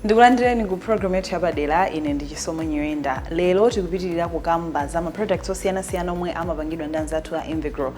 Ndikulandireni ku program yetu yapadera ine ndi Chisomo Nyirenda. Lero tikupitirira kukamba za ma products osiyana-siyana omwe amapangidwa ndi anzathu a Invigrow.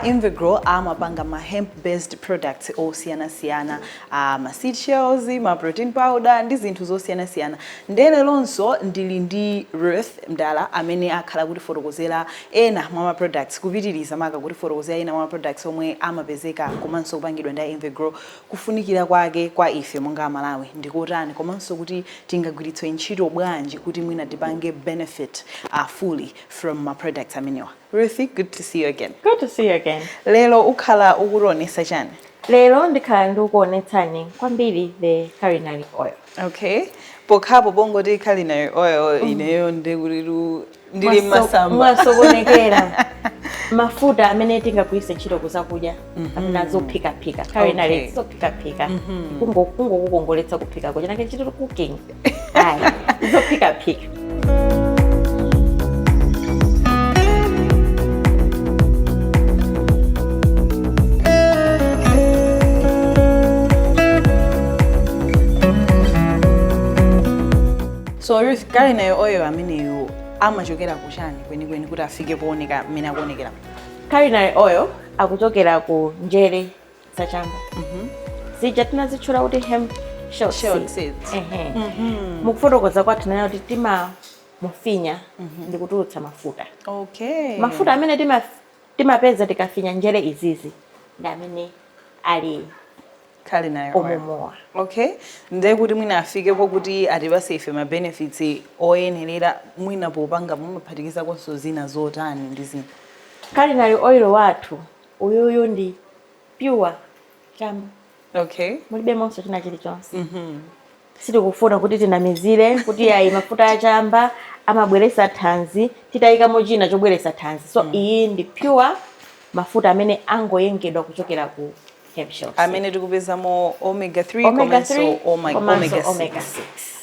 Invigrow amapanga ma hemp based products osiyana-siyana, ma seed shells, ma protein powder ndi zinthu zosiyana-siyana. Lelonso ndili ndi Ruth Mdala amene akhala kuti fotokozera ena mwa ma products kupitiriza maka kuti fotokozera ena mwa products omwe amapezeka komanso kupangidwa ndi Invigrow kufunikira kwake kwa ife monga Malawi ndikotani komanso kuti tingagwiritse ntchito bwanji kuti mwina tipange benefit fully from my products amenewa. Ruthie, good to see you again. Good to see you again. Lelo ukhala ukuronesa chani? Lelo ndikhala ndikuonetsani kwambiri the culinary oil. Okay. Pokhapo bongo ti culinary oil ineyo ndili masamba. Mwasokonekera. Mafuta amene tingagwiritse ntchito kuzakudya amene zophika culinary zophika kungokukongoletsa kuphika kwa chana ntchito cooking zophika. So Ruth, culinary oil ameneyo amachokera kuchani kwenikweni kuti afike pooneka mmene akuonekera? Culinary oil akuchokera ku njere zachamba. Zija tinazitchula kuti hemp short seeds. Mukufotokoza kwathu nayo kuti timamufinya ndi kutulutsa mafuta. Okay. Mafuta amene timapeza tikafinya njere izizi ndi amene ali culinary oil. Okay. Ndiye kuti mwina afike kuti atipase ife ma benefits oyenerera mwina popanga mumaphatikiza konso zina zotani ndi zina. Culinary oil wathu uyuyu ndi pure chamba. Okay. Mulibe monso china chilichonse. Sitikufuna kuti tinamizire kuti ayi mafuta ya chamba amabweresa thanzi titayika mochina chobweresa thanzi. So iyi ndi pure mafuta amene angoyengedwa kuchokera ku hemp shells. Amene tikupeza mo omega 3 komanso omega 6.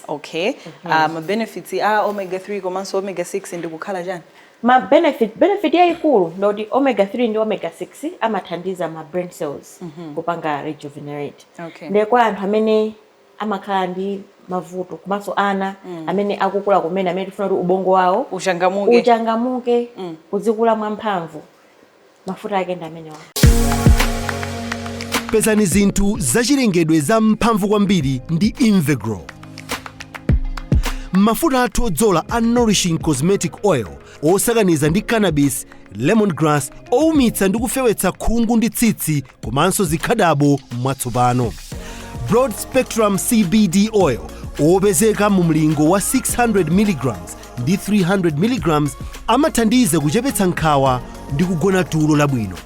Okay. Ma benefits omega 3 komanso omega 6 ndikukhala chani? Ma benefit yaikulu ndoti omega 3 ndi omega 6 amathandiza ma brain cells kupanga rejuvenate. Okay. Ndekwa anthu amene amakhala ndi mavuto komanso ana amene akukula kumene amene tifuna kuti ubongo wawo uchangamuke kuzikula mwamphamvu mafuta ake ndi amenewa. Pezani zinthu zachilengedwe za mphamvu kwambiri ndi Invigrow. Mafuta athu odzola a Nourishing Cosmetic Oil osakaniza ndi cannabis, lemongrass, oumitsa ndi kufewetsa khungu ndi tsitsi komanso zikhadabo mwatsopano. Broad Spectrum CBD Oil opezeka mu mlingo wa 600 mg ndi 300 mg amathandiza kuchepetsa nkhawa ndi kugona tulo labwino.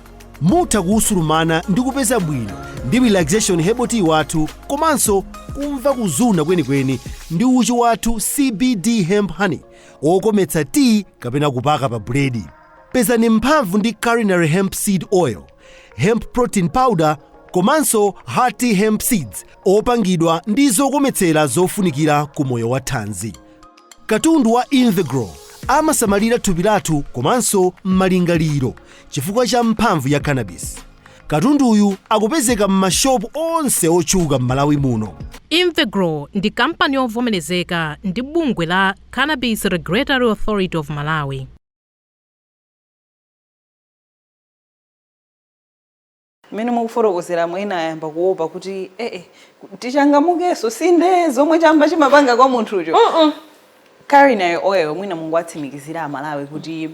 Mutha kusulumana ndi kupeza bwino ndi relaxation herbal tea wathu komanso kumva kuzuna kwenikweni ndi uchi wathu CBD hemp honey okometsa tea kapena kupaka pa buledi. Pezani mphamvu ndi culinary hemp seed oil, hemp protein powder komanso hearty hemp seeds opangidwa ndi zokometsera zofunikira ku moyo wa thanzi. Katundu wa Invigrow amasamalira thupi lathu komanso malingaliro chifukwa cha mphamvu ya cannabis. Katunduyu akupezeka m'mashopu onse otchuka m'Malawi muno. Invigrow ndi kampani yovomerezeka ndi bungwe la Cannabis Regulatory Authority of Malawi. Mene mukufotokozera mwina ayamba kuopa kuti tichangamukeso sinde zomwe chamba chimapanga kwa munthucho. Culinary oil mwina Mungu atsimikizira Amalawi kuti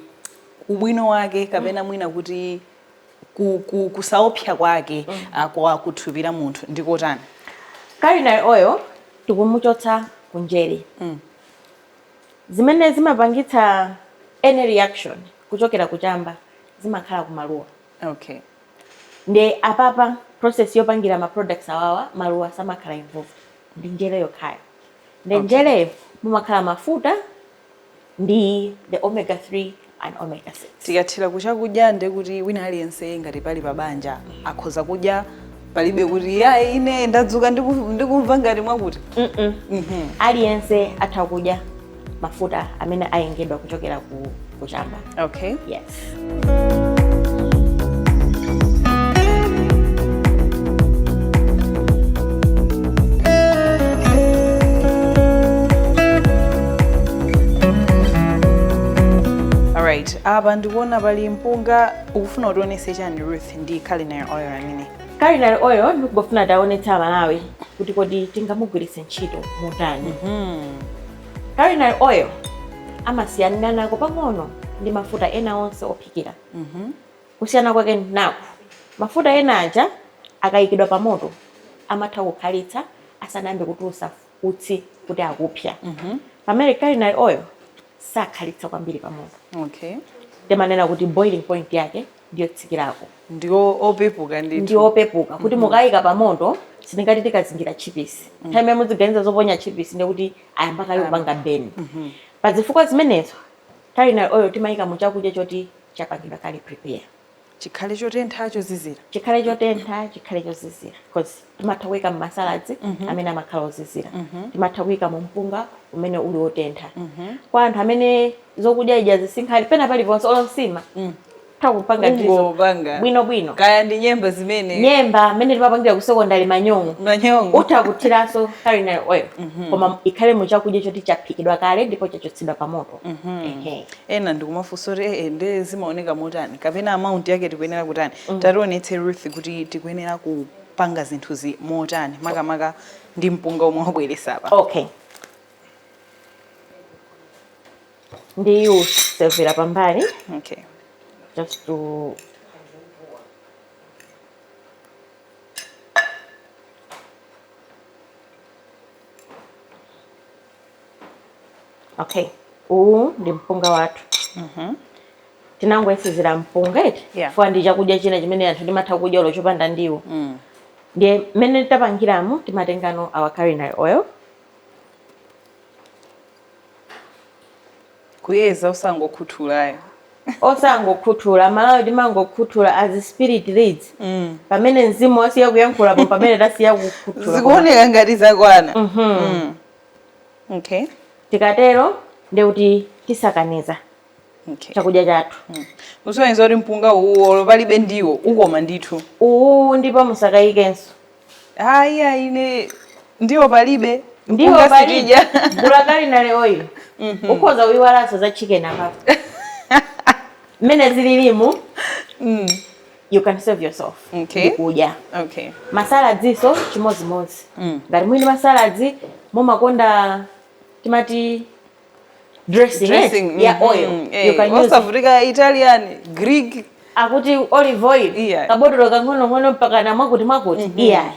ubwino wake kapena mwina kuti kusaopsa kwake kwa kuthupira munthu ndikotani. Culinary oil tikumuchotsa kunjere. Zimene zimapangitsa any reaction kuchokera kuchamba zimakhala kumaluwa. Okay. Nde apapa process yopangira ma products awawa maluwa samakhala involved. Ndi njere yokhayo. Nde njere mumakhala mafuta ndi the omega 3 and omega 6. Tikathira kuchakudya nde kuti wina aliyense ngati pali pabanja akhoza kudya palibe kuti ine ndadzuka ndikumva ngati mwakuti. Aliyense atha kudya mafuta amene ayengedwa kuchokera kuchamba. Okay. Yes. apa ndikuona pali mpunga ukufuna utionese chani Ruth ndi culinary oil amene? Culinary oil ndikufuna taonetsa Malawi kuti kodi tingamugwiritse ntchito motani. Culinary oil amasiyana nako pang'ono ndi mafuta ena onse ophikira. Kusiyana kwake nako mafuta ena aja akayikidwa pa moto amatha kukhalitsa asanayambe kutulutsa utsi kuti akupsa. Pamene culinary oil sakhalitsa kwambiri pa moto. Okay. Temanena kuti boiling point yake ndiyo tsikirako. Ndiyo opepuka ndithu. Ndiyo opepuka kuti mukayika pa moto sitingati tikazingira chipisi. Time muziganiza zoponya chipisi ndikuti ayamba kali kupanga beni. Pa zifukwa zimenezo culinary oil timayika mu chakudya choti chapangidwa kali prepare. Chikhale chotentha chozizira. Chikhale chotentha, chikhale chozizira. Because timatha kuyika m'masaladzi amene amakhala ozizira. Timatha kuyika mu mpunga umene uli otentha. Kwa anthu amene zokudya ija zisinkhali pena paliponse olosima. Takupanga ndizo bwino. Kaya ndi nyemba zimene. Nyemba amene timapangira ku secondary manyongo. Utakuthiranso culinary oil. Koma ikhale mu chakudya choti chaphikidwa kale ndipo chachotsedwa pa moto. Ena ndikumafunsa kuti ndi zimaoneka motani kapena amount yake tikuyenera kutani. Tationetse Ruth kuti tikuyenera kupanga zinthuzi motani makamaka ndi mpunga omwe wabweresa apa. Okay. Ndiyo servira pambali. Okay. Just to okay. Ndi mpunga watu. Tinangoyesezera mpunga eti. Fwa ndi chakudya china chimene anthu timatha kudya olo chopanda ndiwo. Ndiye mmene tapangiramo timatengano our culinary oil. Kuyeza usangokhuthulayo. Osangokhuthula Malawi timangokhuthula as spirit leads. Pamene mzimu wasiya kuyankhula pamene tasiya kukhuthula. Zikuoneka ngati zakwana. Okay. Tikatero ndekuti tisakaniza. Okay. Chakudya chathu. Usonyeza kuti mpunga uwo palibe ndiwo ukoma ndithu. Ndipo musakayikenso. Hayi ine ndiwo palibe. Ndiwo palibe. Gula culinary oil. Ukhoza uyiwalanso za chicken apa. Mene zililimu. You can serve yourself. Okay. Kuja. Okay. Masaladziso chimozimozi. Ngati mwini masaladzi mumakonda timati dressing ya oil. You can use Africa, Italian, Greek. Akuti olive oil. Kabotolo kang'ono mpaka na mwakuti. Yeah.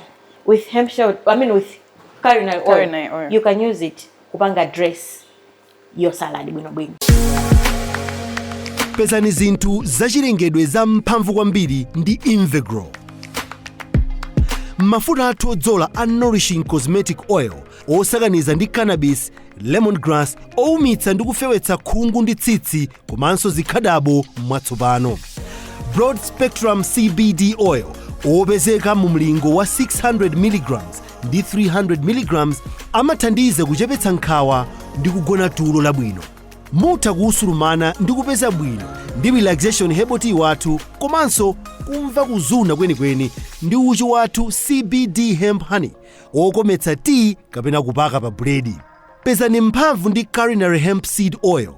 With with culinary oil. You can use it kupanga dress your salad bwino. Pezani zinthu zachilengedwe za mphamvu kwambiri ndi Invegro. Mafuta athu odzola a Nourishing Cosmetic Oil osakaniza ndi cannabis, lemongrass, oumitsa ndi kufewetsa khungu ndi tsitsi komanso zikhadabo mwatsopano. Broad Spectrum CBD Oil opezeka mu mlingo wa 600 mg ndi 300 mg amathandiza kuchepetsa nkhawa ndi kugona tulo labwino. Mutha kusulumana ndi kupeza bwino ndi relaxation herbal tea wathu komanso kumva kuzuna kwenikweni ndi uchi wathu CBD hemp honey okometsa tea kapena kupaka pa buledi. Pezani mphamvu ndi culinary hemp seed oil,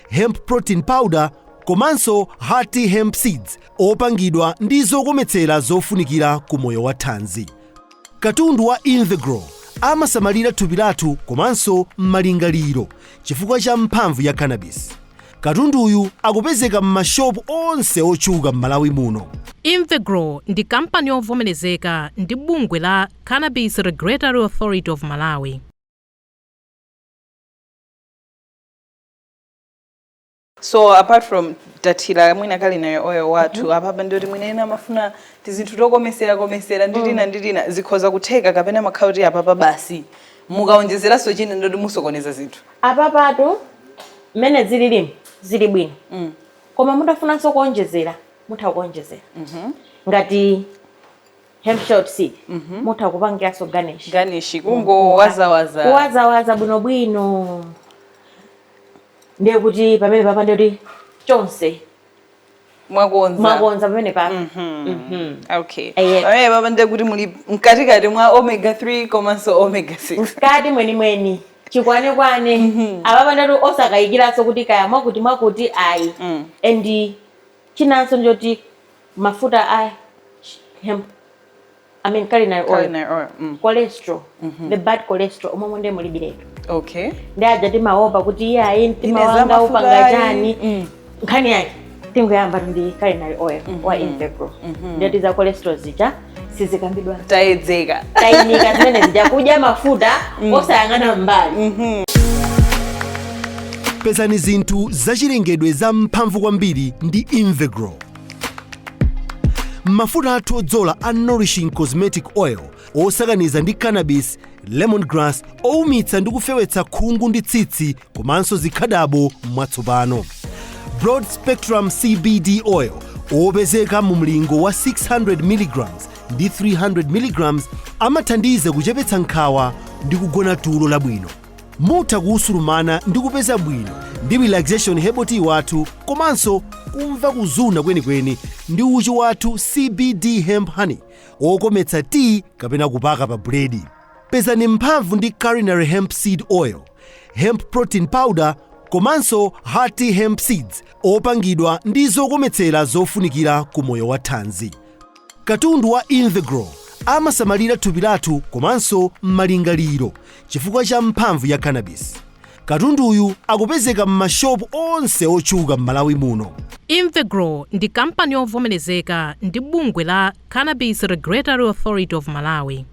hemp protein powder komanso hearty hemp seeds opangidwa ndi zokometsera zofunikira ku moyo wa thanzi. Katundu wa Invegro amasamalira thupi lathu komanso malingaliro chifukwa cha mphamvu ya cannabis. Katunduyu akupezeka m'mashopu onse otchuka m'Malawi muno. Invegro ndi kampani yovomerezeka ndi bungwe la Cannabis Regulatory Authority of Malawi. So apart from tatila mwina culinary oil wathu apapa ndoti mwina mafuna tizinthu tokomesera nditina zikhoza kutheka kapena makhauti apapa basi mukaonjezeranso china ndoti musokoneza zinthu apapatu mene zili bwino koma mudafunanso kuonjezera mutha kuonjezera ngati hemp short seed mutha kupangiranso garnish waza bwino ndiye kuti pamene papande kuti chonse mwakonza pamene papa okay pamene papande kuti muli mkatikati mwa omega 3 komanso omega 6 mkati mweni chikwane ababa ndatu osakayikiraso kuti kaya mwakuti ayi and chinanso njoti mafuta a hemp culinary oil. Cholesterol, the bad cholesterol omwe ndi mulibiretu. Okay. Ndi aja timaopa kuti iye ayi timawanga upanga chani nkhani yake tingoyamba ndi culinary oil wa Invegro. Ndeti za cholesterol zija sizikambidwa tayedzeka tayinika zimene zija kudya mafuta osayang'ana mbali. pezani zinthu zachilengedwe za mphamvu kwambiri ndi Invegro. Mafuta athu odzola a Nourishing Cosmetic Oil osakaniza ndi cannabis, lemongrass, oumitsa ndi kufewetsa khungu ndi tsitsi komanso zikhadabo mwatsopano. Broad Spectrum CBD Oil opezeka mu mlingo wa 600 mg ndi 300 mg amathandiza kuchepetsa nkhawa ndi kugona tulo labwino. Mutha kuusulumana ndi kupeza bwino ndi relaxation herbal tea wathu komanso kumva kuzuna kwenikweni ndi uchi wathu CBD hemp honey okometsa tea kapena kupaka pa buledi. Pezani mphamvu ndi culinary hemp seed oil, hemp protein powder komanso hearty hemp seeds opangidwa ndi zokometsera zofunikira ku moyo wa thanzi. Katundu wa Invegro amasamalira thupi lathu komanso malingaliro chifukwa cha mphamvu ya cannabis. Katunduyu akupezeka m'mashopu onse otchuka m'Malawi muno. Invegro ndi kampani yovomerezeka ndi bungwe la Cannabis Regulatory Authority of Malawi.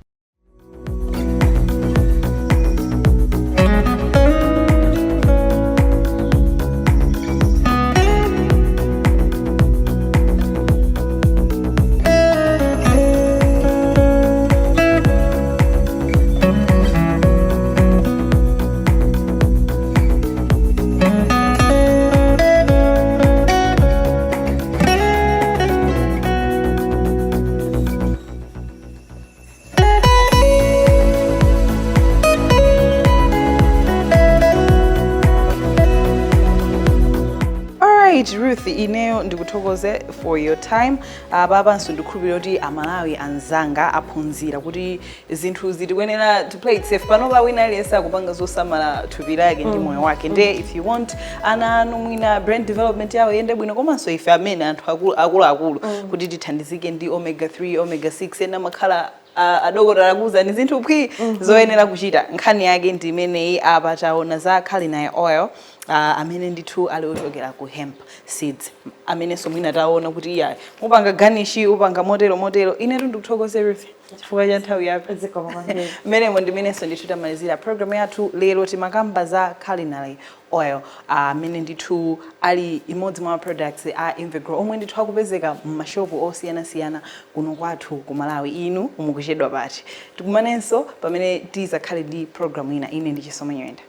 Ruth, ineyo ndikuthokoze for your time. Baba ndikhulupirira kuti Amalawi anzanga aphunzira kuti zinthu zitikuyenera to play it safe. Panopa wina aliyense akupanga zosamala thupi lake ndi moyo wake. Nde if you want anu mwina brand development yawo yende bwino komanso ife amene anthu akulu kuti tithandizike ndi omega 3 omega 6 ena makhala adokotala akuza ni zinthu phi zoyenera kuchita. Nkhani yake ndi imeneyi apa taona za culinary oil amene ndithu ali ochokera ku hemp seeds amene somwina taona kuti iya upanga garnish upanga motero inetu ndikuthokoze Ruth chifukwa cha nthawi yako mmenemo ndimenenso ndithu tamalizira program yathu lero timakamba za culinary oil amene ndithu ali imodzi mwa products a Invegro omwe ndithu akupezeka m'mashopu osiyanasiyana kuno kwathu ku Malawi. Inu mukuchedwa pati tikumanenso pamene tizakhale ndi program ina. Ine ndi Chisomo Nyirenda.